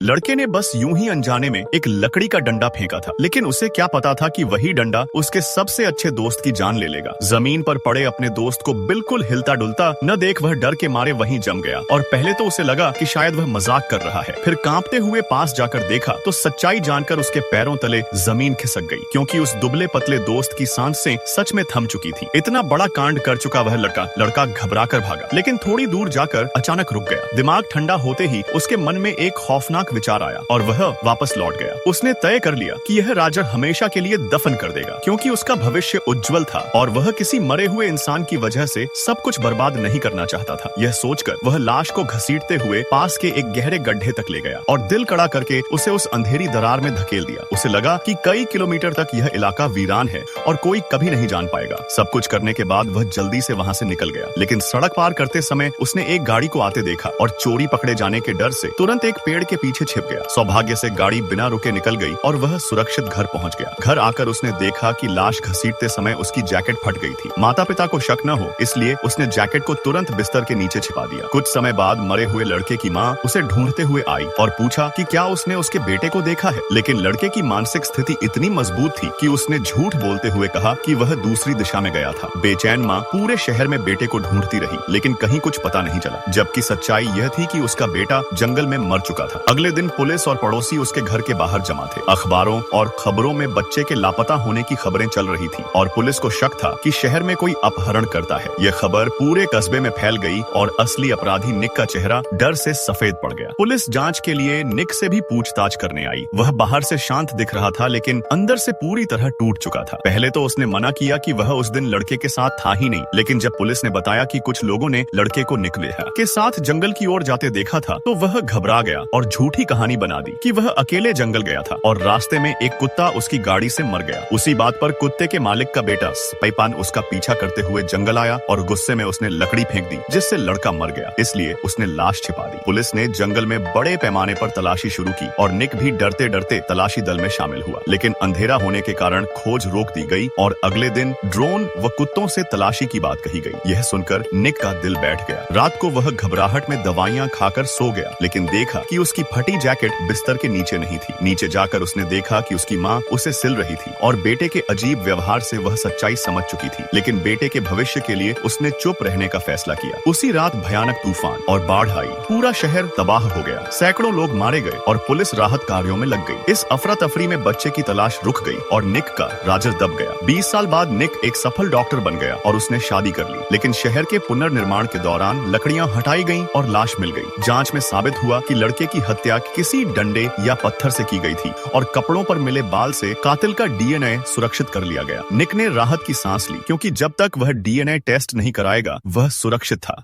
लड़के ने बस यूं ही अनजाने में एक लकड़ी का डंडा फेंका था, लेकिन उसे क्या पता था कि वही डंडा उसके सबसे अच्छे दोस्त की जान ले लेगा। जमीन पर पड़े अपने दोस्त को बिल्कुल हिलता डुलता न देख वह डर के मारे वहीं जम गया। और पहले तो उसे लगा कि शायद वह मजाक कर रहा है, फिर कांपते हुए पास जाकर देखा तो सच्चाई जानकर उसके पैरों तले जमीन खिसक गई, क्योंकि उस दुबले पतले दोस्त की सांसें सच में थम चुकी थी। इतना बड़ा कांड कर चुका वह लड़का घबरा कर भागा, लेकिन थोड़ी दूर जाकर अचानक रुक गया। दिमाग ठंडा होते ही उसके मन में एक खौफनाक विचार आया और वह वापस लौट गया। उसने तय कर लिया कि यह राजा हमेशा के लिए दफन कर देगा, क्योंकि उसका भविष्य उज्जवल था और वह किसी मरे हुए इंसान की वजह से सब कुछ बर्बाद नहीं करना चाहता था। यह सोचकर वह लाश को घसीटते हुए पास के एक गहरे गड्ढे तक ले गया और दिल कड़ा करके उसे उस अंधेरी दरार में धकेल दिया। उसे लगा कि कई किलोमीटर तक यह इलाका वीरान है और कोई कभी नहीं जान पाएगा। सब कुछ करने के बाद वह जल्दी से वहाँ से निकल गया, लेकिन सड़क पार करते समय उसने एक गाड़ी को आते देखा और चोरी पकड़े जाने के डर से तुरंत एक पेड़ के पीछे छिप गया। सौभाग्य से गाड़ी बिना रुके निकल गई और वह सुरक्षित घर पहुंच गया। घर आकर उसने देखा कि लाश घसीटते समय उसकी जैकेट फट गई थी। माता पिता को शक न हो इसलिए उसने जैकेट को तुरंत बिस्तर के नीचे छिपा दिया। कुछ समय बाद मरे हुए लड़के की माँ उसे ढूंढते हुए आई और पूछा कि क्या उसने उसके बेटे को देखा है, लेकिन लड़के की मानसिक स्थिति इतनी मजबूत थी कि उसने झूठ बोलते हुए कहा कि वह दूसरी दिशा में गया था। बेचैन माँ पूरे शहर में बेटे को ढूंढती रही, लेकिन कहीं कुछ पता नहीं चला, जबकि सच्चाई यह थी कि उसका बेटा जंगल में मर चुका था। अगले दिन पुलिस और पड़ोसी उसके घर के बाहर जमा थे। अखबारों और खबरों में बच्चे के लापता होने की खबरें चल रही थी और पुलिस को शक था कि शहर में कोई अपहरण करता है। यह खबर पूरे कस्बे में फैल गई और असली अपराधी निक का चेहरा डर से सफेद पड़ गया। पुलिस जांच के लिए निक से भी पूछताछ करने आई। वह बाहर से शांत दिख रहा था, लेकिन अंदर से पूरी तरह टूट चुका था। पहले तो उसने मना किया कि वह उस दिन लड़के के साथ था ही नहीं, लेकिन जब पुलिस ने बताया कि कुछ लोगों ने लड़के को निक के साथ जंगल की ओर जाते देखा था, तो वह घबरा गया और झूठी कहानी बना दी कि वह अकेले जंगल गया था और रास्ते में एक कुत्ता उसकी गाड़ी से मर गया। उसी बात पर कुत्ते के मालिक का बेटा स्पाइपान उसका पीछा करते हुए जंगल आया और गुस्से में उसने लकड़ी फेंक दी, जिससे लड़का मर गया। इसलिए उसने लाश छिपा दी। पुलिस ने जंगल में बड़े पैमाने पर तलाशी शुरू की और निक भी डरते डरते तलाशी दल में शामिल हुआ, लेकिन अंधेरा होने के कारण खोज रोक दी गई और अगले दिन ड्रोन व कुत्तों से तलाशी की बात कही गई। यह सुनकर निक का दिल बैठ गया। रात को वह घबराहट में दवाइयां खाकर सो गया, लेकिन देखा कि उसकी फटी जैकेट बिस्तर के नीचे नहीं थी। नीचे जाकर उसने देखा कि उसकी माँ उसे सिल रही थी और बेटे के अजीब व्यवहार से वह सच्चाई समझ चुकी थी, लेकिन बेटे के भविष्य के लिए उसने चुप रहने का फैसला किया। उसी रात भयानक तूफान और बाढ़ आई। पूरा शहर तबाह हो गया। सैकड़ों लोग मारे गए और पुलिस राहत कार्यों में लग गई। इस अफरा तफरी में बच्चे की तलाश रुक गई और निक का राज दब गया। 20 साल बाद निक एक सफल डॉक्टर बन गया और उसने शादी कर ली, लेकिन शहर के पुनर्निर्माण के दौरान लकड़ियां हटाई गईं और लाश मिल गई। जांच में साबित हुआ कि लड़के की हत्या किसी डंडे या पत्थर से की गई थी और कपड़ों पर मिले बाल से कातिल का डीएनए सुरक्षित कर लिया गया। निक ने राहत की सांस ली, क्योंकि जब तक वह डीएनए टेस्ट नहीं कराएगा वह सुरक्षित था।